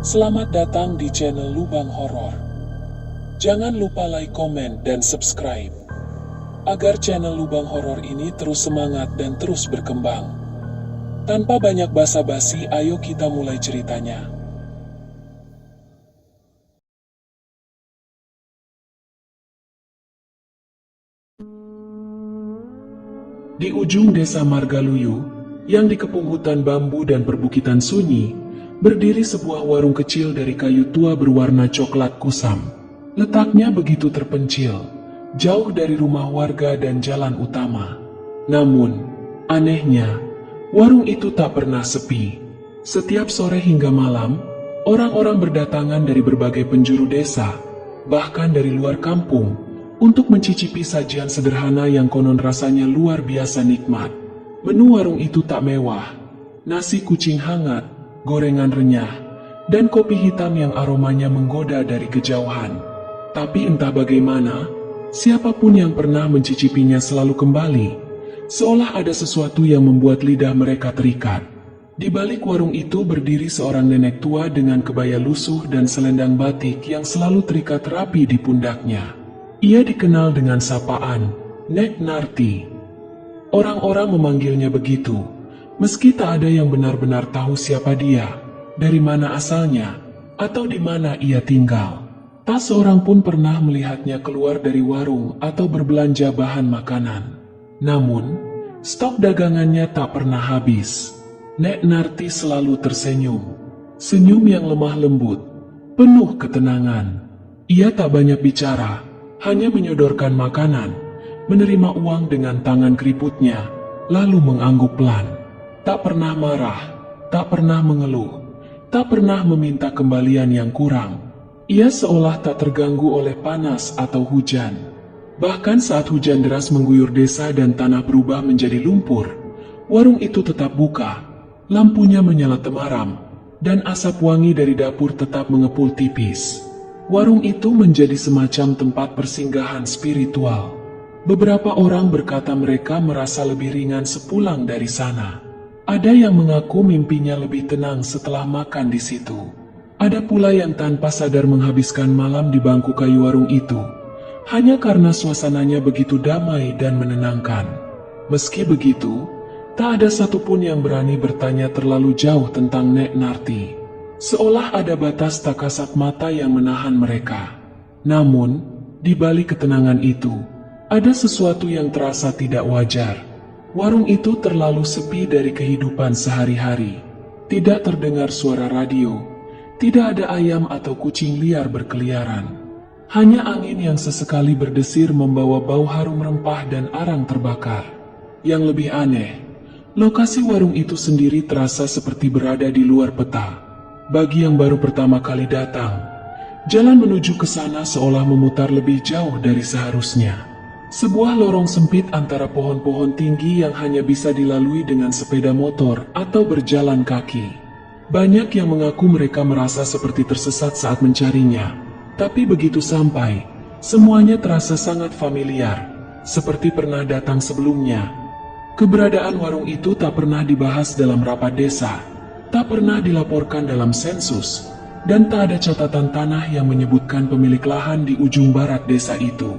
Selamat datang di channel Lubang Horor. Jangan lupa like, komen, dan subscribe agar channel Lubang Horor ini terus semangat dan terus berkembang. Tanpa banyak basa-basi, ayo kita mulai ceritanya. Di ujung desa Margaluyu, yang dikepung hutan bambu dan perbukitan sunyi, berdiri sebuah warung kecil dari kayu tua berwarna coklat kusam. Letaknya begitu terpencil, jauh dari rumah warga dan jalan utama. Namun, anehnya, warung itu tak pernah sepi. Setiap sore hingga malam, orang-orang berdatangan dari berbagai penjuru desa, bahkan dari luar kampung, untuk mencicipi sajian sederhana yang konon rasanya luar biasa nikmat. Menu warung itu tak mewah, nasi kucing hangat, gorengan renyah, dan kopi hitam yang aromanya menggoda dari kejauhan. Tapi entah bagaimana, siapapun yang pernah mencicipinya selalu kembali, seolah ada sesuatu yang membuat lidah mereka terikat. Di balik warung itu berdiri seorang nenek tua dengan kebaya lusuh dan selendang batik yang selalu terikat rapi di pundaknya. Ia dikenal dengan sapaan Nek Narti. Orang-orang memanggilnya begitu, meski tak ada yang benar-benar tahu siapa dia, dari mana asalnya, atau di mana ia tinggal. Tak seorang pun pernah melihatnya keluar dari warung atau berbelanja bahan makanan. Namun, stok dagangannya tak pernah habis. Nek Narti selalu tersenyum, senyum yang lemah lembut, penuh ketenangan. Ia tak banyak bicara, hanya menyodorkan makanan, menerima uang dengan tangan keriputnya, lalu mengangguk pelan. Tak pernah marah, tak pernah mengeluh, tak pernah meminta kembalian yang kurang. Ia seolah tak terganggu oleh panas atau hujan. Bahkan saat hujan deras mengguyur desa dan tanah berubah menjadi lumpur, warung itu tetap buka, lampunya menyala temaram, dan asap wangi dari dapur tetap mengepul tipis. Warung itu menjadi semacam tempat persinggahan spiritual. Beberapa orang berkata mereka merasa lebih ringan sepulang dari sana. Ada yang mengaku mimpinya lebih tenang setelah makan di situ. Ada pula yang tanpa sadar menghabiskan malam di bangku kayu warung itu, hanya karena suasananya begitu damai dan menenangkan. Meski begitu, tak ada satupun yang berani bertanya terlalu jauh tentang Nek Narti. Seolah ada batas tak kasat mata yang menahan mereka. Namun, di balik ketenangan itu, ada sesuatu yang terasa tidak wajar. Warung itu terlalu sepi dari kehidupan sehari-hari. Tidak terdengar suara radio, tidak ada ayam atau kucing liar berkeliaran. Hanya angin yang sesekali berdesir membawa bau harum rempah dan arang terbakar. Yang lebih aneh, lokasi warung itu sendiri terasa seperti berada di luar peta. Bagi yang baru pertama kali datang, jalan menuju ke sana seolah memutar lebih jauh dari seharusnya. Sebuah lorong sempit antara pohon-pohon tinggi yang hanya bisa dilalui dengan sepeda motor atau berjalan kaki. Banyak yang mengaku mereka merasa seperti tersesat saat mencarinya, tapi begitu sampai, semuanya terasa sangat familiar, seperti pernah datang sebelumnya. Keberadaan warung itu tak pernah dibahas dalam rapat desa, tak pernah dilaporkan dalam sensus, dan tak ada catatan tanah yang menyebutkan pemilik lahan di ujung barat desa itu.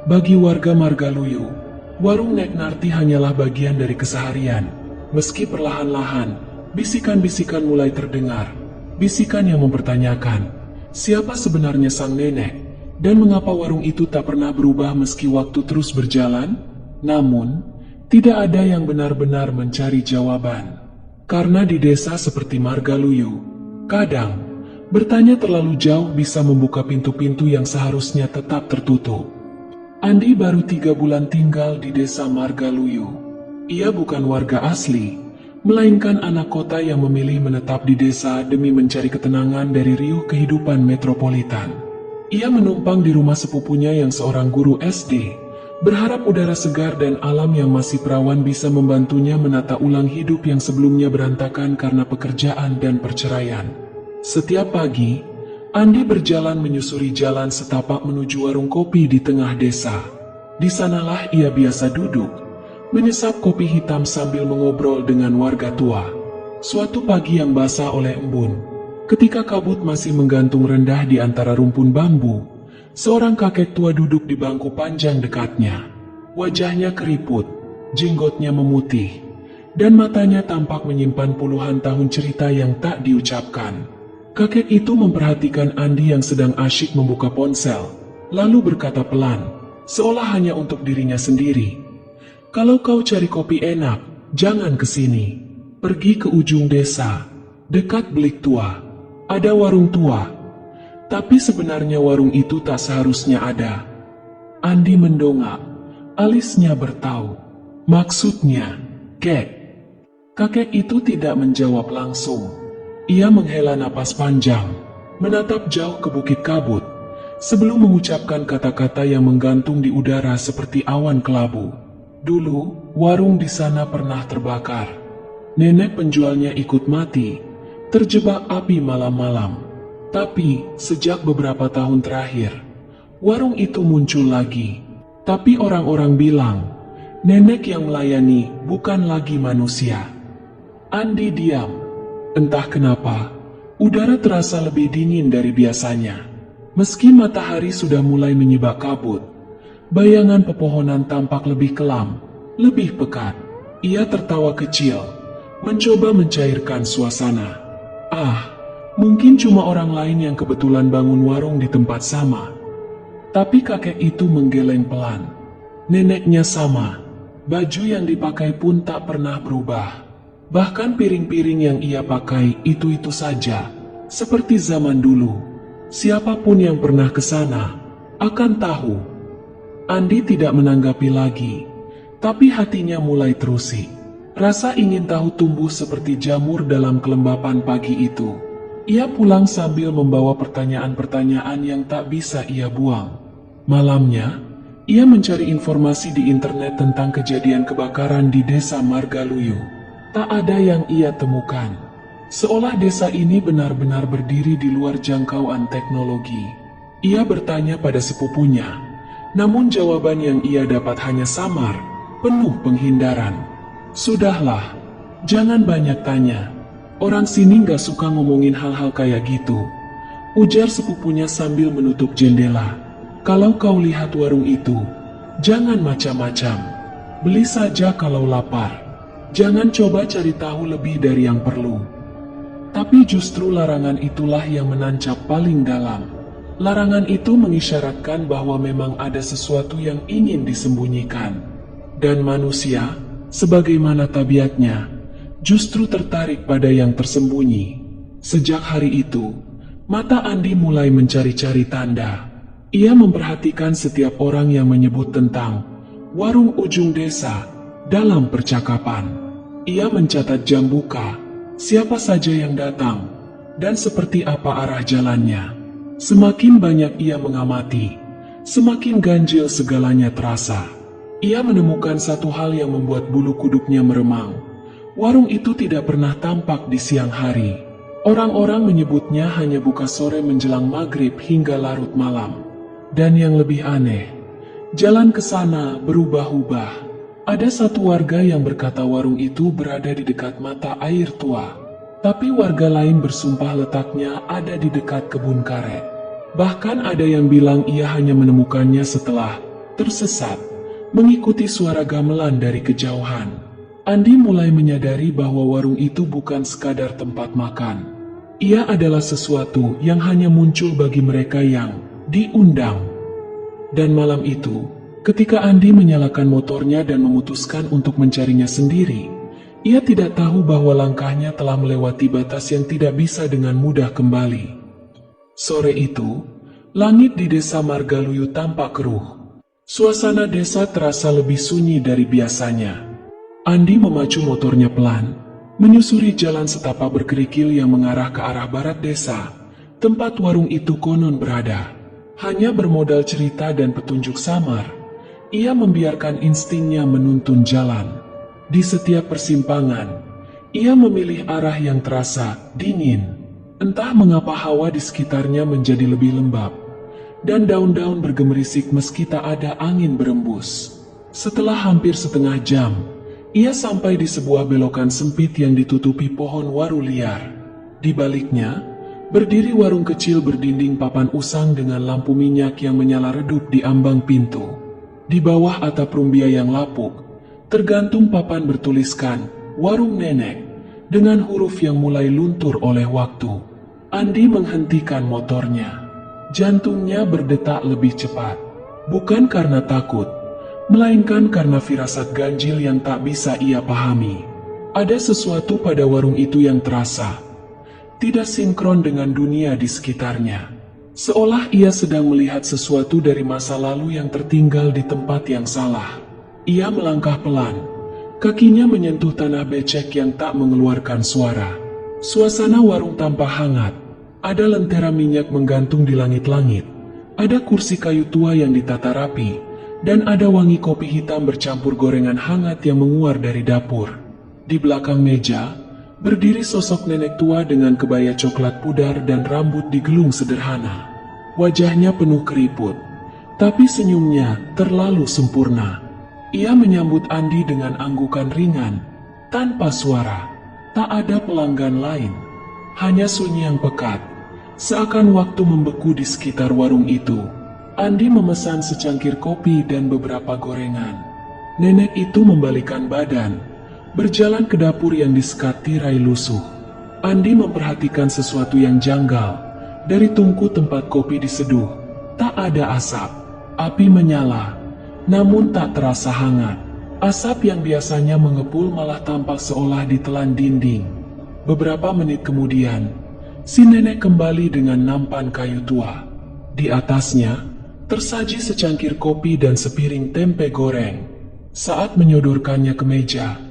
Bagi warga Margaluyu, warung Nek Narti hanyalah bagian dari keseharian. Meski perlahan-lahan, bisikan-bisikan mulai terdengar, bisikan yang mempertanyakan, siapa sebenarnya sang nenek, dan mengapa warung itu tak pernah berubah meski waktu terus berjalan? Namun, tidak ada yang benar-benar mencari jawaban. Karena di desa seperti Margaluyu, kadang bertanya terlalu jauh bisa membuka pintu-pintu yang seharusnya tetap tertutup. Andi baru 3 bulan tinggal di desa Margaluyu. Ia bukan warga asli, melainkan anak kota yang memilih menetap di desa demi mencari ketenangan dari riuh kehidupan metropolitan. Ia menumpang di rumah sepupunya yang seorang guru SD, berharap udara segar dan alam yang masih perawan bisa membantunya menata ulang hidup yang sebelumnya berantakan karena pekerjaan dan perceraian. Setiap pagi, Andi berjalan menyusuri jalan setapak menuju warung kopi di tengah desa. Di sanalah ia biasa duduk, menyesap kopi hitam sambil mengobrol dengan warga tua. Suatu pagi yang basah oleh embun, Ketika kabut masih menggantung rendah di antara rumpun bambu, seorang kakek tua duduk di bangku panjang dekatnya. Wajahnya keriput, jenggotnya memutih, dan matanya tampak menyimpan puluhan tahun cerita yang tak diucapkan. Kakek itu memperhatikan Andi yang sedang asyik membuka ponsel, lalu berkata pelan, seolah hanya untuk dirinya sendiri. Kalau kau cari kopi enak, jangan ke sini. Pergi ke ujung desa, dekat Belik Tua. Ada warung tua. Tapi sebenarnya warung itu tak seharusnya ada. Andi mendongak, alisnya bertaut. Maksudnya, Kek. Kakek itu tidak menjawab langsung. Ia menghela napas panjang, menatap jauh ke bukit kabut, sebelum mengucapkan kata-kata yang menggantung di udara seperti awan kelabu. Dulu, warung di sana pernah terbakar. Nenek penjualnya ikut mati, terjebak api malam-malam. Tapi, sejak beberapa tahun terakhir, warung itu muncul lagi. Tapi orang-orang bilang, nenek yang melayani bukan lagi manusia. Andi diam. Entah kenapa, udara terasa lebih dingin dari biasanya. Meski matahari sudah mulai menyibak kabut, bayangan pepohonan tampak lebih kelam, lebih pekat. Ia tertawa kecil, mencoba mencairkan suasana. Ah, mungkin cuma orang lain yang kebetulan bangun warung di tempat sama. Tapi kakek itu menggeleng pelan. Neneknya sama, baju yang dipakai pun tak pernah berubah. Bahkan piring-piring yang ia pakai itu-itu saja, seperti zaman dulu. Siapapun yang pernah ke sana akan tahu. Andi tidak menanggapi lagi, tapi hatinya mulai terusik. Rasa ingin tahu tumbuh seperti jamur dalam kelembapan pagi itu. Ia pulang sambil membawa pertanyaan-pertanyaan yang tak bisa ia buang. Malamnya, ia mencari informasi di internet tentang kejadian kebakaran di desa Margaluyu. Tak ada yang ia temukan. Seolah desa ini benar-benar berdiri di luar jangkauan teknologi. Ia bertanya pada sepupunya, namun jawaban yang ia dapat hanya samar, penuh penghindaran. Sudahlah, jangan banyak tanya. Orang sini gak suka ngomongin hal-hal kayak gitu, ujar sepupunya sambil menutup jendela. Kalau kau lihat warung itu, jangan macam-macam. Beli saja kalau lapar. Jangan coba cari tahu lebih dari yang perlu. Tapi justru larangan itulah yang menancap paling dalam. Larangan itu mengisyaratkan bahwa memang ada sesuatu yang ingin disembunyikan. Dan manusia, sebagaimana tabiatnya, justru tertarik pada yang tersembunyi. Sejak hari itu, mata Andi mulai mencari-cari tanda. Ia memperhatikan setiap orang yang menyebut tentang warung ujung desa dalam percakapan. Ia mencatat jam buka, siapa saja yang datang, dan seperti apa arah jalannya. Semakin banyak ia mengamati, semakin ganjil segalanya terasa. Ia menemukan satu hal yang membuat bulu kuduknya meremang. Warung itu tidak pernah tampak di siang hari. Orang-orang menyebutnya hanya buka sore menjelang maghrib hingga larut malam. Dan yang lebih aneh, jalan ke sana berubah-ubah. Ada satu warga yang berkata warung itu berada di dekat mata air tua. Tapi warga lain bersumpah letaknya ada di dekat kebun karet. Bahkan ada yang bilang ia hanya menemukannya setelah tersesat, mengikuti suara gamelan dari kejauhan. Andi mulai menyadari bahwa warung itu bukan sekadar tempat makan. Ia adalah sesuatu yang hanya muncul bagi mereka yang diundang. Dan malam itu, ketika Andi menyalakan motornya dan memutuskan untuk mencarinya sendiri, ia tidak tahu bahwa langkahnya telah melewati batas yang tidak bisa dengan mudah kembali. Sore itu, langit di desa Margaluyu tampak keruh. Suasana desa terasa lebih sunyi dari biasanya. Andi memacu motornya pelan, menyusuri jalan setapak berkerikil yang mengarah ke arah barat desa, tempat warung itu konon berada. Hanya bermodal cerita dan petunjuk samar, ia membiarkan instingnya menuntun jalan. Di setiap persimpangan, ia memilih arah yang terasa dingin. Entah mengapa hawa di sekitarnya menjadi lebih lembab, dan daun-daun bergemerisik meski tak ada angin berembus. Setelah hampir setengah jam, ia sampai di sebuah belokan sempit yang ditutupi pohon waru liar. Di baliknya, Berdiri warung kecil berdinding papan usang dengan lampu minyak yang menyala redup di ambang pintu. Di bawah atap rumbia yang lapuk, tergantung papan bertuliskan "Warung Nenek" dengan huruf yang mulai luntur oleh waktu. Andi menghentikan motornya. Jantungnya berdetak lebih cepat. Bukan karena takut, melainkan karena firasat ganjil yang tak bisa ia pahami. Ada sesuatu pada warung itu yang terasa tidak sinkron dengan dunia di sekitarnya. Seolah ia sedang melihat sesuatu dari masa lalu yang tertinggal di tempat yang salah. Ia melangkah pelan. Kakinya menyentuh tanah becek yang tak mengeluarkan suara. Suasana warung tampak hangat. Ada lentera minyak menggantung di langit-langit. Ada kursi kayu tua yang ditata rapi. Dan ada wangi kopi hitam bercampur gorengan hangat yang menguar dari dapur. Di belakang meja, berdiri sosok nenek tua dengan kebaya coklat pudar dan rambut digelung sederhana. Wajahnya penuh keriput, tapi senyumnya terlalu sempurna. Ia menyambut Andi dengan anggukan ringan, tanpa suara. Tak ada pelanggan lain, hanya sunyi yang pekat. Seakan waktu membeku di sekitar warung itu. Andi memesan secangkir kopi dan beberapa gorengan. Nenek itu membalikan badan, berjalan ke dapur yang disekat tirai lusuh. Andi memperhatikan sesuatu yang janggal. Dari tungku tempat kopi diseduh, tak ada asap. Api menyala, namun tak terasa hangat. Asap yang biasanya mengepul malah tampak seolah ditelan dinding. Beberapa menit kemudian, si nenek kembali dengan nampan kayu tua. Di atasnya, tersaji secangkir kopi dan sepiring tempe goreng. Saat menyodorkannya ke meja,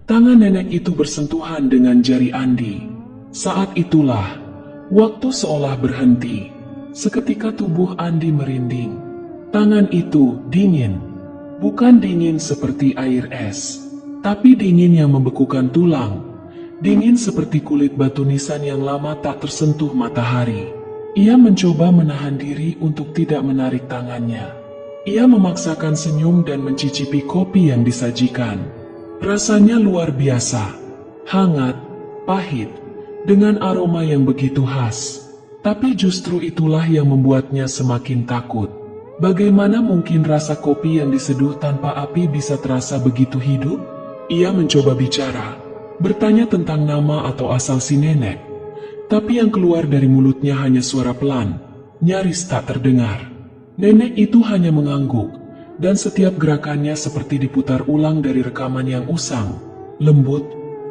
tangan nenek itu bersentuhan dengan jari Andi. Saat itulah, waktu seolah berhenti. Seketika tubuh Andi merinding. Tangan itu dingin. Bukan dingin seperti air es, tapi dingin yang membekukan tulang. Dingin seperti kulit batu nisan yang lama tak tersentuh matahari. Ia mencoba menahan diri untuk tidak menarik tangannya. Ia memaksakan senyum dan mencicipi kopi yang disajikan. Rasanya luar biasa, hangat, pahit, dengan aroma yang begitu khas. Tapi justru itulah yang membuatnya semakin takut. Bagaimana mungkin rasa kopi yang diseduh tanpa api bisa terasa begitu hidup? Ia mencoba bicara, bertanya tentang nama atau asal si nenek. Tapi yang keluar dari mulutnya hanya suara pelan, nyaris tak terdengar. Nenek itu hanya mengangguk, dan setiap gerakannya seperti diputar ulang dari rekaman yang usang, lembut,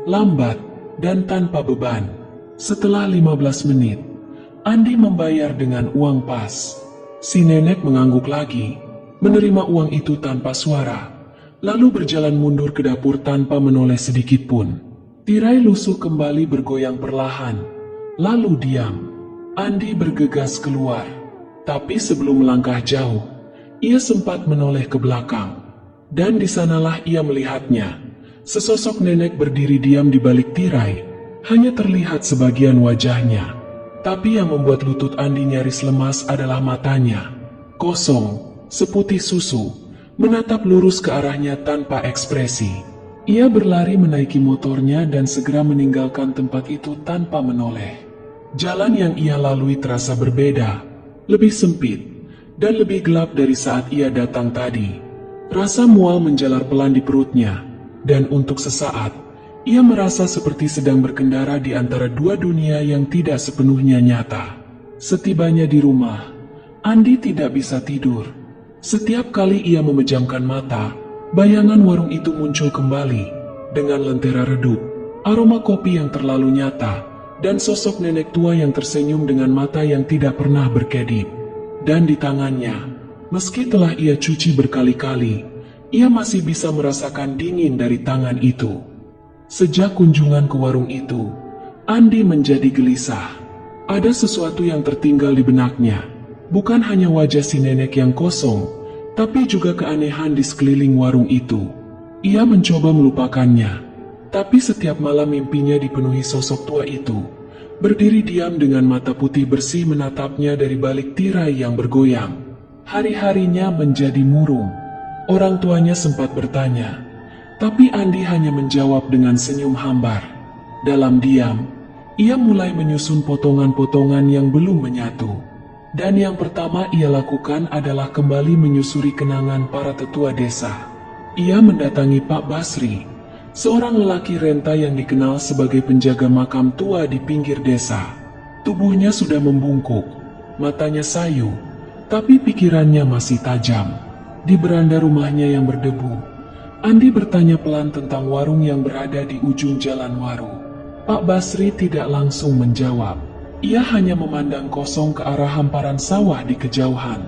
lambat, dan tanpa beban. Setelah 15 menit, Andi membayar dengan uang pas. Si nenek mengangguk lagi, menerima uang itu tanpa suara, lalu berjalan mundur ke dapur tanpa menoleh sedikit pun. Tirai lusuh kembali bergoyang perlahan, lalu diam. Andi bergegas keluar, tapi sebelum melangkah jauh, ia sempat menoleh ke belakang, dan di sanalah ia melihatnya. Sesosok nenek berdiri diam di balik tirai, hanya terlihat sebagian wajahnya. Tapi yang membuat lutut Andi nyaris lemas adalah matanya. Kosong, seputih susu, menatap lurus ke arahnya tanpa ekspresi. Ia berlari menaiki motornya dan segera meninggalkan tempat itu tanpa menoleh. Jalan yang ia lalui terasa berbeda, lebih sempit, dan lebih gelap dari saat ia datang tadi. Rasa mual menjalar pelan di perutnya, dan untuk sesaat, ia merasa seperti sedang berkendara di antara dua dunia yang tidak sepenuhnya nyata. Setibanya di rumah, Andi tidak bisa tidur. Setiap kali ia memejamkan mata, bayangan warung itu muncul kembali, dengan lentera redup, aroma kopi yang terlalu nyata, dan sosok nenek tua yang tersenyum dengan mata yang tidak pernah berkedip. Dan di tangannya, meski telah ia cuci berkali-kali, ia masih bisa merasakan dingin dari tangan itu. Sejak kunjungan ke warung itu, Andi menjadi gelisah. Ada sesuatu yang tertinggal di benaknya. Bukan hanya wajah si nenek yang kosong, tapi juga keanehan di sekeliling warung itu. Ia mencoba melupakannya, tapi setiap malam mimpinya dipenuhi sosok tua itu. Berdiri diam dengan mata putih bersih menatapnya dari balik tirai yang bergoyang. Hari-harinya menjadi murung. Orang tuanya sempat bertanya, tapi Andi hanya menjawab dengan senyum hambar. Dalam diam, Ia mulai menyusun potongan-potongan yang belum menyatu. Dan yang pertama ia lakukan adalah kembali menyusuri kenangan para tetua desa. Ia mendatangi Pak Basri, seorang lelaki renta yang dikenal sebagai penjaga makam tua di pinggir desa. Tubuhnya sudah membungkuk, matanya sayu, tapi pikirannya masih tajam. Di beranda rumahnya yang berdebu, Andi bertanya pelan tentang warung yang berada di ujung jalan Waru. Pak Basri tidak langsung menjawab. Ia hanya memandang kosong ke arah hamparan sawah di kejauhan.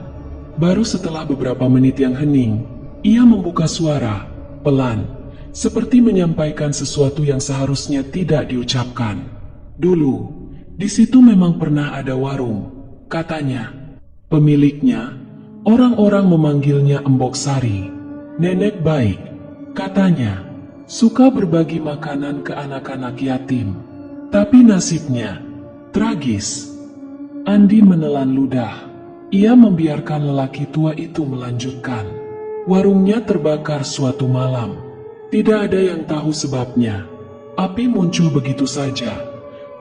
Baru setelah beberapa menit yang hening, ia membuka suara, pelan, seperti menyampaikan sesuatu yang seharusnya tidak diucapkan. Dulu, di situ memang pernah ada warung, katanya. Pemiliknya, orang-orang memanggilnya Embok Sari. Nenek baik, katanya. Suka berbagi makanan ke anak-anak yatim. Tapi nasibnya tragis. Andi menelan ludah. Ia membiarkan lelaki tua itu melanjutkan. Warungnya terbakar suatu malam. Tidak ada yang tahu sebabnya. Api muncul begitu saja,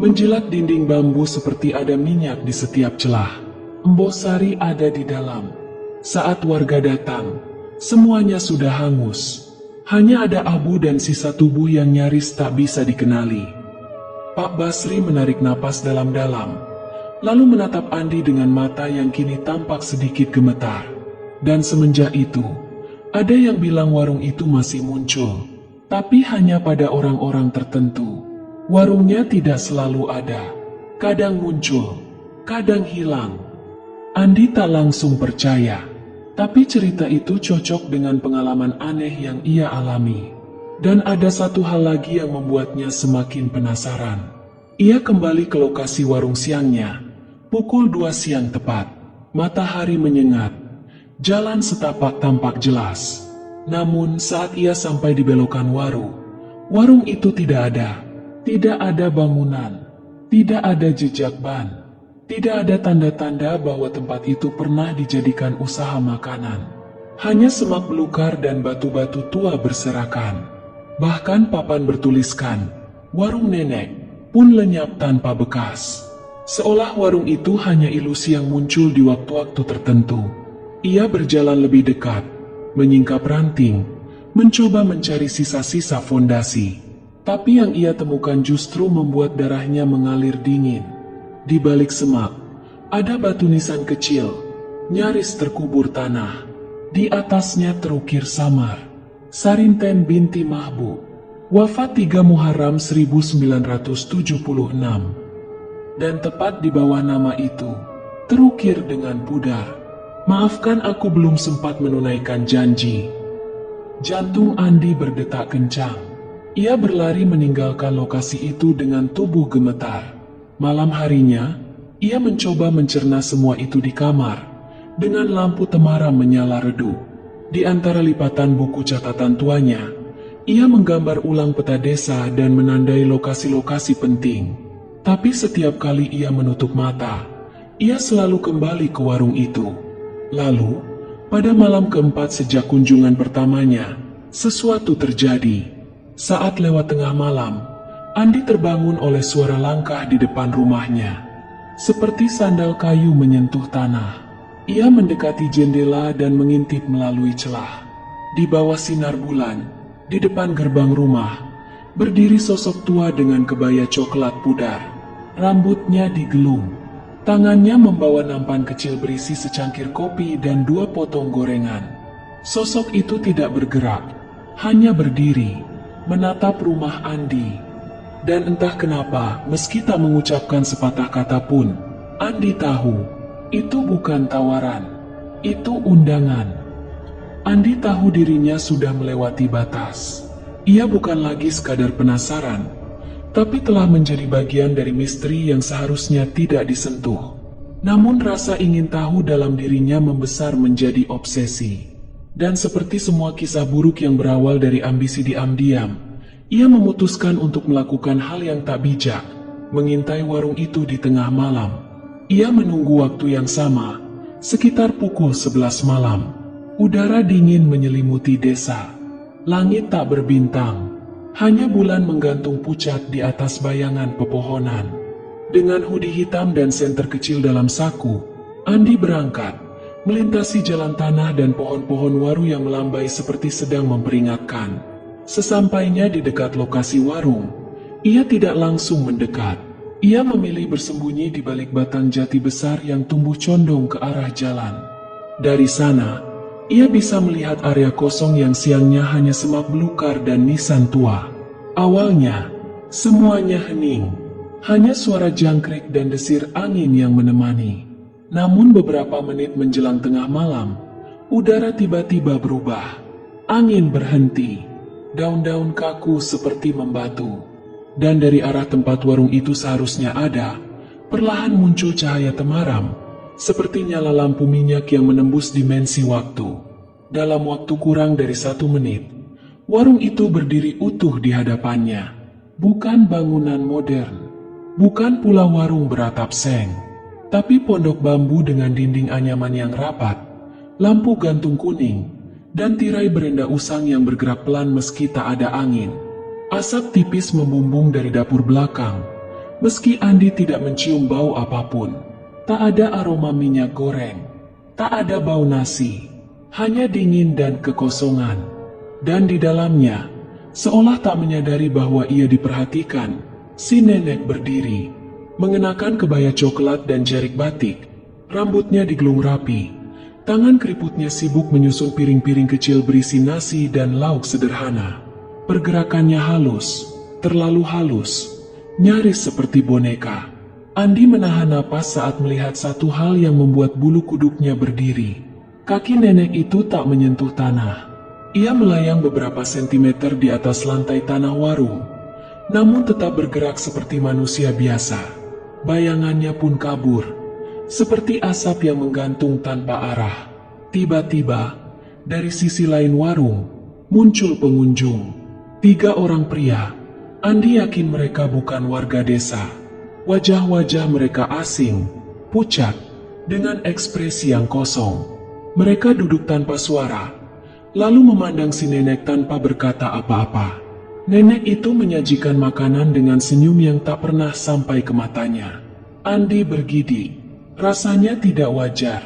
menjilat dinding bambu seperti ada minyak di setiap celah. Embok Sari ada di dalam. Saat warga datang, semuanya sudah hangus. Hanya ada abu dan sisa tubuh yang nyaris tak bisa dikenali. Pak Basri menarik napas dalam-dalam, lalu menatap Andi dengan mata yang kini tampak sedikit gemetar. Dan semenjak itu, ada yang bilang warung itu masih muncul, tapi hanya pada orang-orang tertentu. Warungnya tidak selalu ada, kadang muncul, kadang hilang. Andi tak langsung percaya. Tapi cerita itu cocok dengan pengalaman aneh yang ia alami. Dan ada satu hal lagi yang membuatnya semakin penasaran. Ia kembali ke lokasi warung siangnya. Pukul 2 siang tepat. Matahari menyengat. Jalan setapak tampak jelas. Namun saat ia sampai di belokan warung itu tidak ada. Tidak ada bangunan. Tidak ada jejak ban. Tidak ada tanda-tanda bahwa tempat itu pernah dijadikan usaha makanan. Hanya semak belukar dan batu-batu tua berserakan. Bahkan papan bertuliskan, "Warung Nenek," pun lenyap tanpa bekas. Seolah warung itu hanya ilusi yang muncul di waktu-waktu tertentu. Ia berjalan lebih dekat, menyingkap ranting, mencoba mencari sisa-sisa fondasi. Tapi yang ia temukan justru membuat darahnya mengalir dingin. Di balik semak, ada batu nisan kecil, nyaris terkubur tanah. Di atasnya terukir samar, Sarinten binti Mahbub, wafat 3 Muharram 1976. Dan tepat di bawah nama itu, terukir dengan pudar, "Maafkan aku belum sempat menunaikan janji." Jantung Andi berdetak kencang. Ia berlari meninggalkan lokasi itu dengan tubuh gemetar. Malam harinya, ia mencoba mencerna semua itu di kamar, dengan lampu temaram menyala redup. Di antara lipatan buku catatan tuanya, ia menggambar ulang peta desa dan menandai lokasi-lokasi penting. Tapi setiap kali ia menutup mata, ia selalu kembali ke warung itu. Lalu, pada malam keempat sejak kunjungan pertamanya, sesuatu terjadi. Saat lewat tengah malam, Andi terbangun oleh suara langkah di depan rumahnya. Seperti sandal kayu menyentuh tanah. Ia mendekati jendela dan mengintip melalui celah. Di bawah sinar bulan, di depan gerbang rumah, berdiri sosok tua dengan kebaya coklat pudar. Rambutnya digelung. Tangannya membawa nampan kecil berisi secangkir kopi dan 2 potong gorengan. Sosok itu tidak bergerak, hanya berdiri, menatap rumah Andi. Dan entah kenapa, meski tak mengucapkan sepatah kata pun, Andi tahu, itu bukan tawaran, itu undangan. Andi tahu dirinya sudah melewati batas. Ia bukan lagi sekadar penasaran, tapi telah menjadi bagian dari misteri yang seharusnya tidak disentuh. Namun rasa ingin tahu dalam dirinya membesar menjadi obsesi. Dan seperti semua kisah buruk yang berawal dari ambisi diam-diam, ia memutuskan untuk melakukan hal yang tak bijak, mengintai warung itu di tengah malam. Ia menunggu waktu yang sama, sekitar pukul 11 malam. Udara dingin menyelimuti desa. Langit tak berbintang, Hanya bulan menggantung pucat di atas bayangan pepohonan. Dengan hoodie hitam dan senter kecil dalam saku, Andi berangkat, melintasi jalan tanah dan pohon-pohon waru yang melambai seperti sedang memperingatkan. Sesampainya di dekat lokasi warung, ia tidak langsung mendekat. Ia memilih bersembunyi di balik batang jati besar yang tumbuh condong ke arah jalan. Dari sana, ia bisa melihat area kosong yang siangnya hanya semak belukar dan nisan tua. Awalnya, semuanya hening. Hanya suara jangkrik dan desir angin yang menemani. Namun beberapa menit menjelang tengah malam, udara tiba-tiba berubah. Angin berhenti. Daun-daun kaku seperti membatu. Dan dari arah tempat warung itu seharusnya ada, perlahan muncul cahaya temaram, seperti nyala lampu minyak yang menembus dimensi waktu. Dalam waktu kurang dari 1 menit, warung itu berdiri utuh di hadapannya. Bukan bangunan modern, bukan pula warung beratap seng, tapi pondok bambu dengan dinding anyaman yang rapat, lampu gantung kuning, dan tirai berenda usang yang bergerak pelan meski tak ada angin. Asap tipis membumbung dari dapur belakang, meski Andi tidak mencium bau apapun. Tak ada aroma minyak goreng, tak ada bau nasi, hanya dingin dan kekosongan. Dan di dalamnya, seolah tak menyadari bahwa ia diperhatikan, si nenek berdiri, mengenakan kebaya coklat dan jarik batik, rambutnya digelung rapi, tangan keriputnya sibuk menyusun piring-piring kecil berisi nasi dan lauk sederhana. Pergerakannya halus, terlalu halus, nyaris seperti boneka. Andi menahan napas saat melihat satu hal yang membuat bulu kuduknya berdiri. Kaki nenek itu tak menyentuh tanah. Ia melayang beberapa sentimeter di atas lantai tanah warung, namun tetap bergerak seperti manusia biasa. Bayangannya pun kabur, seperti asap yang menggantung tanpa arah. Tiba-tiba, dari sisi lain warung, muncul pengunjung. 3 orang pria. Andi yakin mereka bukan warga desa. Wajah-wajah mereka asing, pucat, dengan ekspresi yang kosong. Mereka duduk tanpa suara, lalu memandang si nenek tanpa berkata apa-apa. Nenek itu menyajikan makanan dengan senyum yang tak pernah sampai ke matanya. Andi bergidik, rasanya tidak wajar.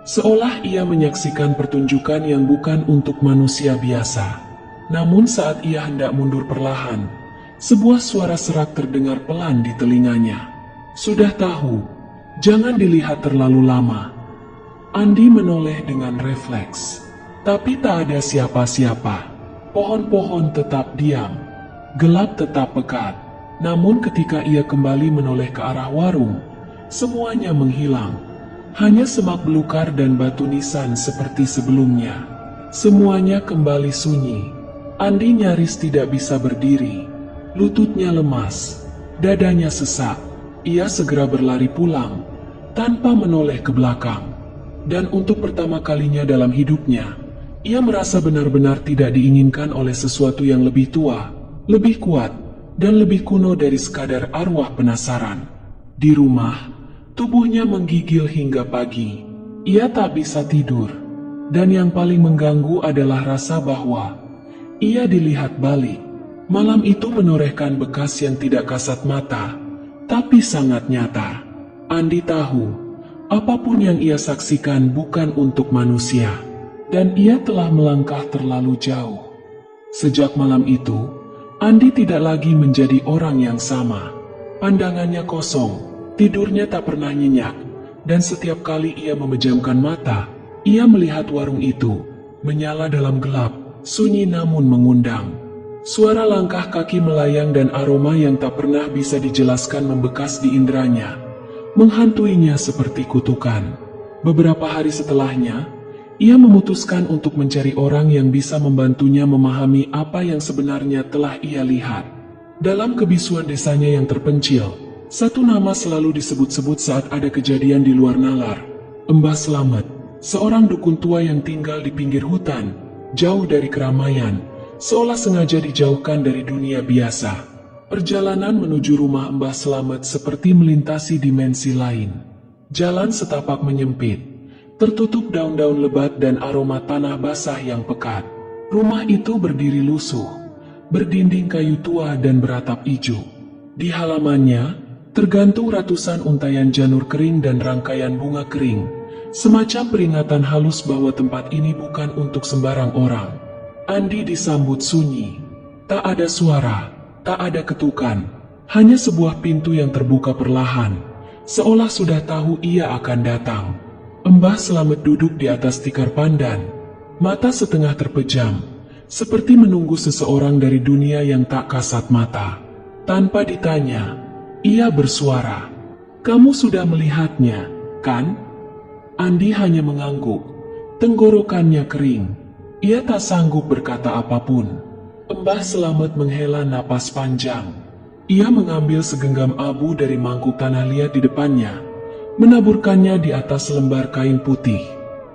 Seolah ia menyaksikan pertunjukan yang bukan untuk manusia biasa. Namun saat ia hendak mundur perlahan, sebuah suara serak terdengar pelan di telinganya. Sudah tahu, jangan dilihat terlalu lama. Andi menoleh dengan refleks, tapi tak ada siapa-siapa. Pohon-pohon tetap diam, gelap tetap pekat. Namun ketika ia kembali menoleh ke arah warung, semuanya menghilang. Hanya semak belukar dan batu nisan seperti sebelumnya. Semuanya kembali sunyi. Andi nyaris tidak bisa berdiri. Lututnya lemas, dadanya sesak. Ia segera berlari pulang, tanpa menoleh ke belakang. Dan untuk pertama kalinya dalam hidupnya, ia merasa benar-benar tidak diinginkan oleh sesuatu yang lebih tua, lebih kuat, dan lebih kuno dari sekadar arwah penasaran. Di rumah, tubuhnya menggigil hingga pagi. Ia tak bisa tidur, dan yang paling mengganggu adalah rasa bahwa ia dilihat balik. Malam itu menorehkan bekas yang tidak kasat mata, tapi sangat nyata. Andi tahu, apapun yang ia saksikan bukan untuk manusia, dan ia telah melangkah terlalu jauh. Sejak malam itu, Andi tidak lagi menjadi orang yang sama. Pandangannya kosong, tidurnya tak pernah nyenyak, dan setiap kali ia memejamkan mata, ia melihat warung itu, menyala dalam gelap, sunyi namun mengundang. Suara langkah kaki melayang dan aroma yang tak pernah bisa dijelaskan membekas di inderanya, menghantuinya seperti kutukan. Beberapa hari setelahnya, ia memutuskan untuk mencari orang yang bisa membantunya memahami apa yang sebenarnya telah ia lihat. Dalam kebisuan desanya yang terpencil, satu nama selalu disebut-sebut saat ada kejadian di luar nalar. Mbah Slamet, seorang dukun tua yang tinggal di pinggir hutan, jauh dari keramaian, seolah sengaja dijauhkan dari dunia biasa. Perjalanan menuju rumah Mbah Slamet seperti melintasi dimensi lain. Jalan setapak menyempit, tertutup daun-daun lebat dan aroma tanah basah yang pekat. Rumah itu berdiri lusuh, berdinding kayu tua dan beratap ijo. Di halamannya, tergantung ratusan untayan janur kering dan rangkaian bunga kering, semacam peringatan halus bahwa tempat ini bukan untuk sembarang orang. Andi disambut sunyi. Tak ada suara, tak ada ketukan, hanya sebuah pintu yang terbuka perlahan, seolah sudah tahu ia akan datang. Mbah Slamet duduk di atas tikar pandan, mata setengah terpejam, seperti menunggu seseorang dari dunia yang tak kasat mata. Tanpa ditanya, ia bersuara, "Kamu sudah melihatnya, kan?" Andi hanya mengangguk, tenggorokannya kering. Ia tak sanggup berkata apapun. Mbah Slamet menghela napas panjang. Ia mengambil segenggam abu dari mangkuk tanah liat di depannya, menaburkannya di atas lembar kain putih.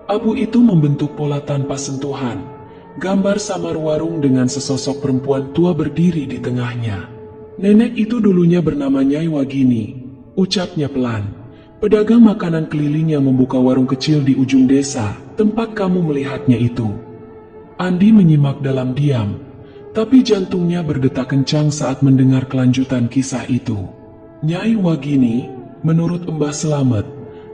Abu itu membentuk pola tanpa sentuhan, gambar samar warung dengan sesosok perempuan tua berdiri di tengahnya. "Nenek itu dulunya bernama Nyai Wagini," ucapnya pelan. "Pedagang makanan keliling yang membuka warung kecil di ujung desa, tempat kamu melihatnya itu." Andi menyimak dalam diam, tapi jantungnya berdetak kencang saat mendengar kelanjutan kisah itu. Nyai Wagini, menurut Mbah Slamet,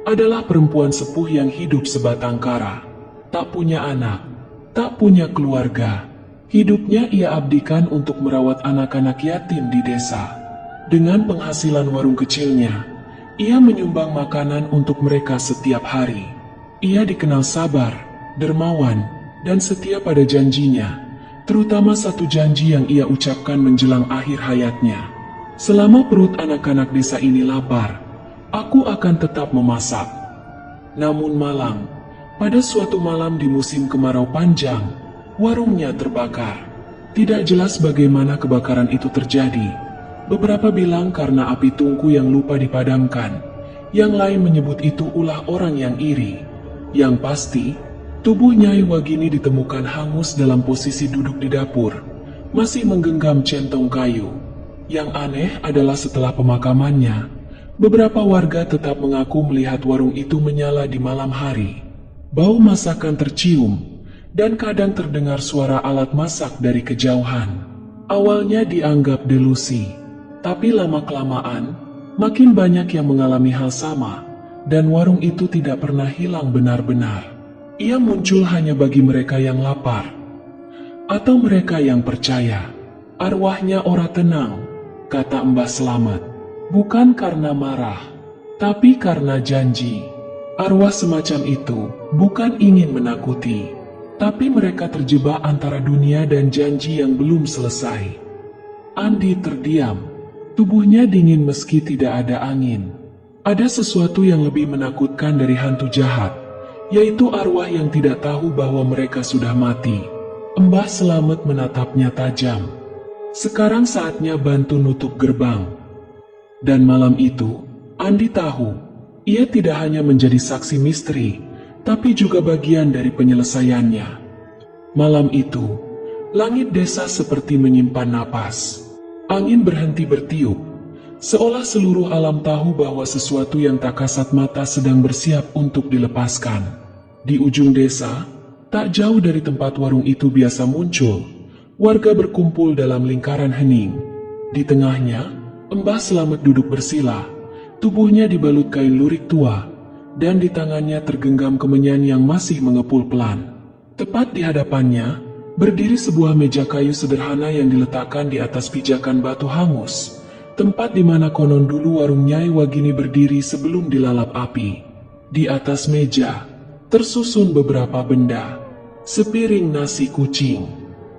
adalah perempuan sepuh yang hidup sebatang kara. Tak punya anak, tak punya keluarga. Hidupnya ia abdikan untuk merawat anak-anak yatim di desa. Dengan penghasilan warung kecilnya, ia menyumbang makanan untuk mereka setiap hari. Ia dikenal sabar, dermawan, dan setia pada janjinya, terutama satu janji yang ia ucapkan menjelang akhir hayatnya. "Selama perut anak-anak desa ini lapar, aku akan tetap memasak." Namun malang, pada suatu malam di musim kemarau panjang, warungnya terbakar. Tidak jelas bagaimana kebakaran itu terjadi. Beberapa bilang karena api tungku yang lupa dipadamkan. Yang lain menyebut itu ulah orang yang iri. Yang pasti, tubuh Nyai Wagini ditemukan hangus dalam posisi duduk di dapur, masih menggenggam centong kayu. Yang aneh adalah setelah pemakamannya, beberapa warga tetap mengaku melihat warung itu menyala di malam hari. Bau masakan tercium, dan kadang terdengar suara alat masak dari kejauhan. Awalnya dianggap delusi, tapi lama-kelamaan, makin banyak yang mengalami hal sama, dan warung itu tidak pernah hilang benar-benar. Ia muncul hanya bagi mereka yang lapar, atau mereka yang percaya. "Arwahnya ora tenang," kata Mbah Slamet. "Bukan karena marah, tapi karena janji." Arwah semacam itu bukan ingin menakuti, tapi mereka terjebak antara dunia dan janji yang belum selesai. Andi terdiam, tubuhnya dingin meski tidak ada angin. Ada sesuatu yang lebih menakutkan dari hantu jahat, yaitu arwah yang tidak tahu bahwa mereka sudah mati. Mbah Slamet menatapnya tajam. "Sekarang saatnya bantu nutup gerbang." Dan malam itu, Andi tahu, ia tidak hanya menjadi saksi misteri, tapi juga bagian dari penyelesaiannya. Malam itu, langit desa seperti menyimpan napas. Angin berhenti bertiup, seolah seluruh alam tahu bahwa sesuatu yang tak kasat mata sedang bersiap untuk dilepaskan. Di ujung desa, tak jauh dari tempat warung itu biasa muncul, warga berkumpul dalam lingkaran hening. Di tengahnya, Mbah Slamet duduk bersila, tubuhnya dibalut kain lurik tua, dan di tangannya tergenggam kemenyan yang masih mengepul pelan. Tepat di hadapannya, berdiri sebuah meja kayu sederhana yang diletakkan di atas pijakan batu hangus, tempat di mana konon dulu warung Nyai Wagini berdiri sebelum dilalap api. Di atas meja, tersusun beberapa benda: sepiring nasi kucing,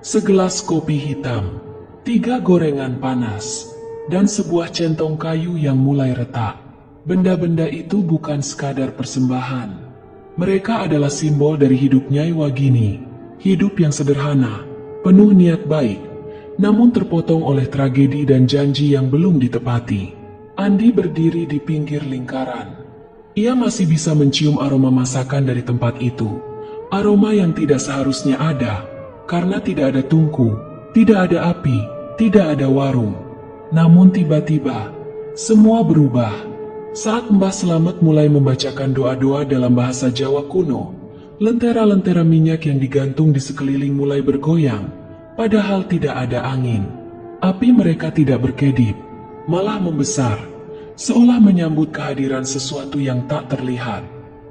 segelas kopi hitam, 3 gorengan panas, dan sebuah centong kayu yang mulai retak. Benda-benda itu bukan sekadar persembahan. Mereka adalah simbol dari hidup Nyai Wagini, hidup yang sederhana, penuh niat baik, namun terpotong oleh tragedi dan janji yang belum ditepati. Andi berdiri di pinggir lingkaran. Ia masih bisa mencium aroma masakan dari tempat itu, aroma yang tidak seharusnya ada, karena tidak ada tungku, tidak ada api, tidak ada warung. Namun tiba-tiba, semua berubah. Saat Mbah Slamet mulai membacakan doa-doa dalam bahasa Jawa kuno, lentera-lentera minyak yang digantung di sekeliling mulai bergoyang, Padahal tidak ada angin. Api mereka tidak berkedip, malah membesar, seolah menyambut kehadiran sesuatu yang tak terlihat.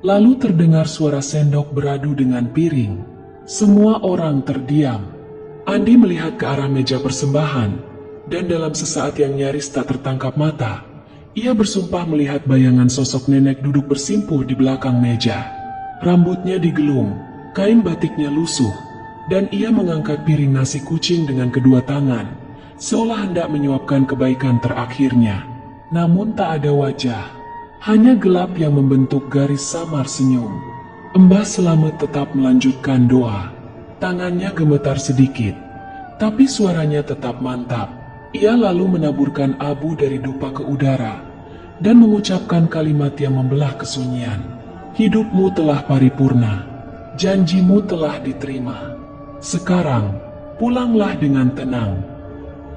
Lalu terdengar suara sendok beradu dengan piring. Semua orang terdiam. Andi melihat ke arah meja persembahan, dan dalam sesaat yang nyaris tak tertangkap mata, ia bersumpah melihat bayangan sosok nenek duduk bersimpuh di belakang meja. Rambutnya digelung, kain batiknya lusuh, dan ia mengangkat piring nasi kucing dengan kedua tangan, seolah hendak menyuapkan kebaikan terakhirnya. Namun tak ada wajah, hanya gelap yang membentuk garis samar senyum. Mbah Selamet tetap melanjutkan doa. Tangannya gemetar sedikit, tapi suaranya tetap mantap. Ia lalu menaburkan abu dari dupa ke udara, dan mengucapkan kalimat yang membelah kesunyian. Hidupmu telah paripurna, janjimu telah diterima. Sekarang, pulanglah dengan tenang.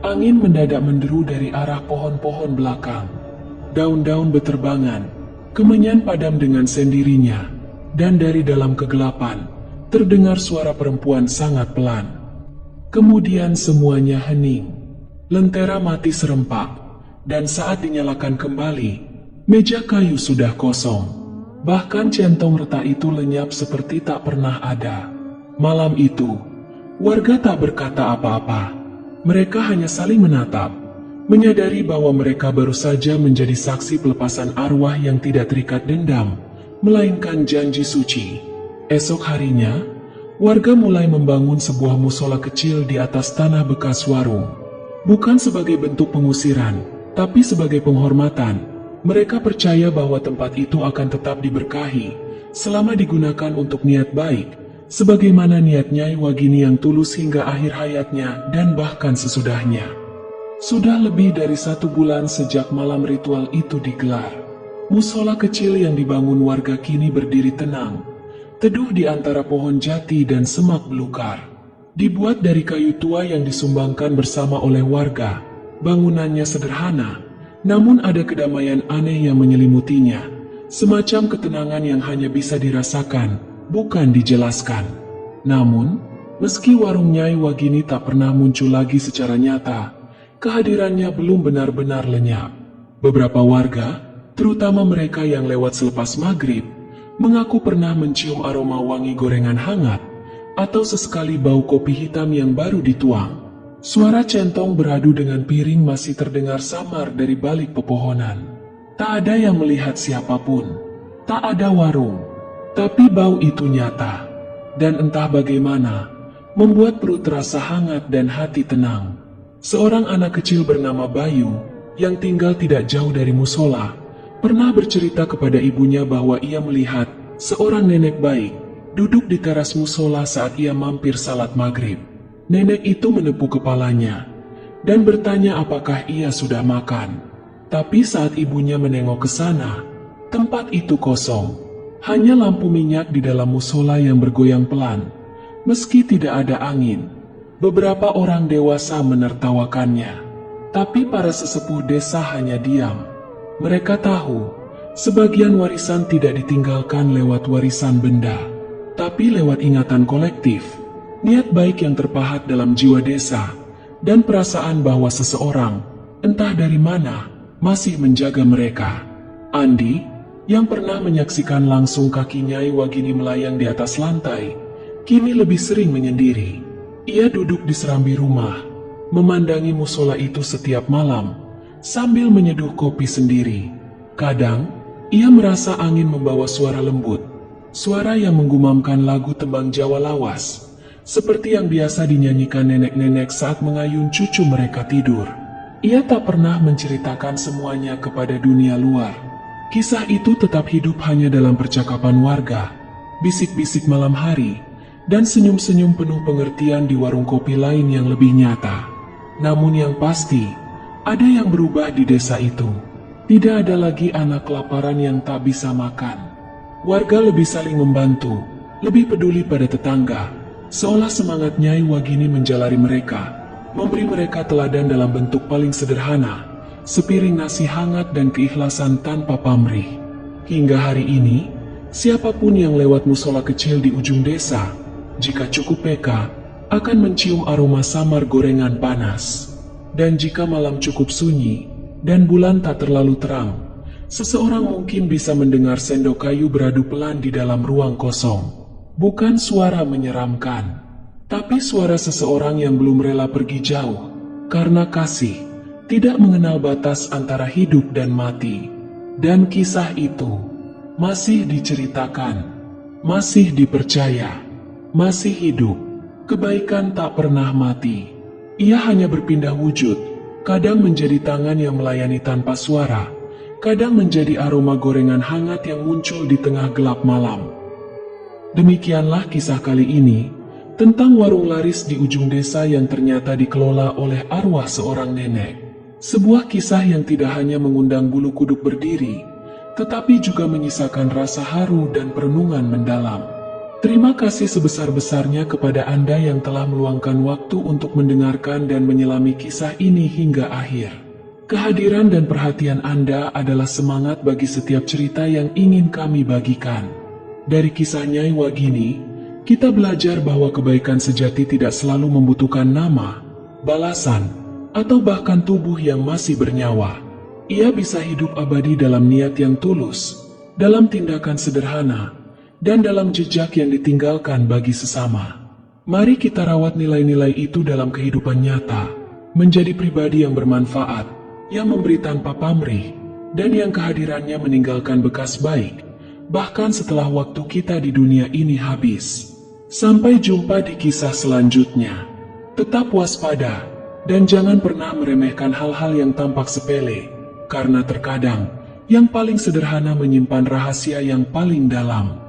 Angin mendadak menderu dari arah pohon-pohon belakang. Daun-daun beterbangan, kemenyan padam dengan sendirinya, dan dari dalam kegelapan, terdengar suara perempuan sangat pelan. Kemudian semuanya hening. Lentera mati serempak, dan saat dinyalakan kembali, meja kayu sudah kosong. Bahkan centong retak itu lenyap seperti tak pernah ada. Malam itu, warga tak berkata apa-apa. Mereka hanya saling menatap, menyadari bahwa mereka baru saja menjadi saksi pelepasan arwah yang tidak terikat dendam, melainkan janji suci. Esok harinya, warga mulai membangun sebuah musola kecil di atas tanah bekas warung. Bukan sebagai bentuk pengusiran, tapi sebagai penghormatan. Mereka percaya bahwa tempat itu akan tetap diberkahi, selama digunakan untuk niat baik, sebagaimana niat Nyai Wagini yang tulus hingga akhir hayatnya dan bahkan sesudahnya. Sudah lebih dari 1 bulan sejak malam ritual itu digelar. Musola kecil yang dibangun warga kini berdiri tenang, teduh di antara pohon jati dan semak belukar. Dibuat dari kayu tua yang disumbangkan bersama oleh warga. Bangunannya sederhana, namun ada kedamaian aneh yang menyelimutinya, semacam ketenangan yang hanya bisa dirasakan, bukan dijelaskan. Namun, meski warung Nyai Wagini tak pernah muncul lagi secara nyata, kehadirannya belum benar-benar lenyap. Beberapa warga, terutama mereka yang lewat selepas maghrib, mengaku pernah mencium aroma wangi gorengan hangat, atau sesekali bau kopi hitam yang baru dituang. Suara centong beradu dengan piring masih terdengar samar dari balik pepohonan. Tak ada yang melihat siapapun, tak ada warung, tapi bau itu nyata, dan entah bagaimana, membuat perut terasa hangat dan hati tenang. Seorang anak kecil bernama Bayu, yang tinggal tidak jauh dari musola, pernah bercerita kepada ibunya bahwa ia melihat seorang nenek baik duduk di teras musola saat ia mampir salat maghrib. Nenek itu menepuk kepalanya dan bertanya apakah ia sudah makan. Tapi saat ibunya menengok ke sana, tempat itu kosong. Hanya lampu minyak di dalam musola yang bergoyang pelan. Meski tidak ada angin, beberapa orang dewasa menertawakannya. Tapi para sesepuh desa hanya diam. Mereka tahu, sebagian warisan tidak ditinggalkan lewat warisan benda, tapi lewat ingatan kolektif, niat baik yang terpahat dalam jiwa desa, dan perasaan bahwa seseorang, entah dari mana, masih menjaga mereka. Andi, yang pernah menyaksikan langsung kaki Nyai Wagini melayang di atas lantai, kini lebih sering menyendiri. Ia duduk di serambi rumah, memandangi musola itu setiap malam, sambil menyeduh kopi sendiri. Kadang, ia merasa angin membawa suara lembut, suara yang menggumamkan lagu tembang Jawa lawas, seperti yang biasa dinyanyikan nenek-nenek saat mengayun cucu mereka tidur. Ia tak pernah menceritakan semuanya kepada dunia luar. Kisah itu tetap hidup hanya dalam percakapan warga, bisik-bisik malam hari, dan senyum-senyum penuh pengertian di warung kopi lain yang lebih nyata. Namun yang pasti, ada yang berubah di desa itu. Tidak ada lagi anak kelaparan yang tak bisa makan. Warga lebih saling membantu, lebih peduli pada tetangga, seolah semangat Nyai Wagini menjalari mereka, memberi mereka teladan dalam bentuk paling sederhana, sepiring nasi hangat dan keikhlasan tanpa pamrih. Hingga hari ini, siapapun yang lewat musola kecil di ujung desa, jika cukup peka, akan mencium aroma samar gorengan panas. Dan jika malam cukup sunyi dan bulan tak terlalu terang, seseorang mungkin bisa mendengar sendok kayu beradu pelan di dalam ruang kosong. Bukan suara menyeramkan, tapi suara seseorang yang belum rela pergi jauh, karena kasih tidak mengenal batas antara hidup dan mati. Dan kisah itu masih diceritakan, masih dipercaya, masih hidup. Kebaikan tak pernah mati. Ia hanya berpindah wujud, kadang menjadi tangan yang melayani tanpa suara, kadang menjadi aroma gorengan hangat yang muncul di tengah gelap malam. Demikianlah kisah kali ini, tentang warung laris di ujung desa yang ternyata dikelola oleh arwah seorang nenek. Sebuah kisah yang tidak hanya mengundang bulu kuduk berdiri, tetapi juga menyisakan rasa haru dan perenungan mendalam. Terima kasih sebesar-besarnya kepada Anda yang telah meluangkan waktu untuk mendengarkan dan menyelami kisah ini hingga akhir. Kehadiran dan perhatian Anda adalah semangat bagi setiap cerita yang ingin kami bagikan. Dari kisah Nyai Wagini, kita belajar bahwa kebaikan sejati tidak selalu membutuhkan nama, balasan, atau bahkan tubuh yang masih bernyawa. Ia bisa hidup abadi dalam niat yang tulus, dalam tindakan sederhana, dan dalam jejak yang ditinggalkan bagi sesama. Mari kita rawat nilai-nilai itu dalam kehidupan nyata, menjadi pribadi yang bermanfaat, yang memberi tanpa pamrih, dan yang kehadirannya meninggalkan bekas baik, bahkan setelah waktu kita di dunia ini habis. Sampai jumpa di kisah selanjutnya. Tetap waspada, dan jangan pernah meremehkan hal-hal yang tampak sepele, karena terkadang yang paling sederhana menyimpan rahasia yang paling dalam.